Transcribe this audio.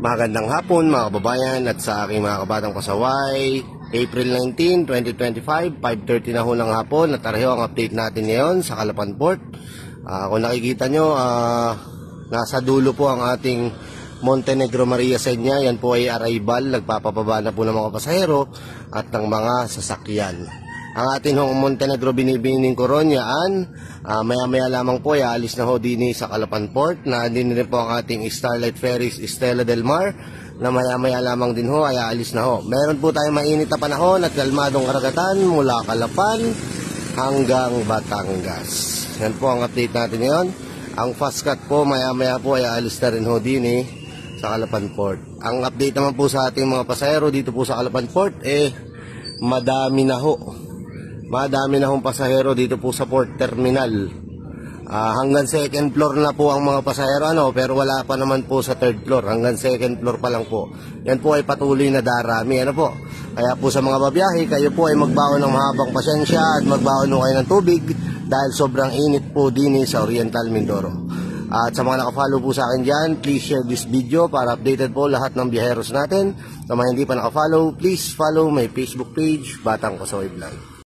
Magandang hapon mga kababayan at sa aking mga kabatang pasaway. April 19, 2025, 5:30 na ho ng hapon at pareho ang update natin ngayon sa Calapan Port. Kung nakikita nyo, nasa dulo po ang ating Montenegro Maria Seña. Yan po ay arrival, nagpapababa na po ng mga pasahero at ng mga sasakyan. Ang ating Montenegro Binibining Coroniaan, maya-maya lamang po ay aalis na ho din sa Calapan Port. Na din rin po ang ating Starlight Ferries Estela del Mar na maya-maya lamang din ho ay aalis na ho. Meron po tayong mainit na panahon at kalmadong karagatan mula Calapan hanggang Batangas. Yan po ang update natin ngayon. Ang fast cut po maya-maya po ay aalis na rin ho din sa Calapan Port. Ang update naman po sa ating mga pasahero dito po sa Calapan Port madami na ho. Madami na hong pasahero dito po sa port terminal. Hanggang second floor na po ang mga pasahero pero wala pa naman po sa third floor. Hanggang second floor pa lang po. Yan po ay patuloy na darami. Po? Kaya po sa mga babiyahe, kayo po ay magbaon ng mahabang pasensya at magbaon kayo ng tubig dahil sobrang init po din sa Oriental Mindoro. At sa mga nakafollow po sa akin dyan, please share this video para updated po lahat ng biyaheros natin. Sa mga hindi pa nakafollow, please follow my Facebook page, Batang Pasaway Vlog.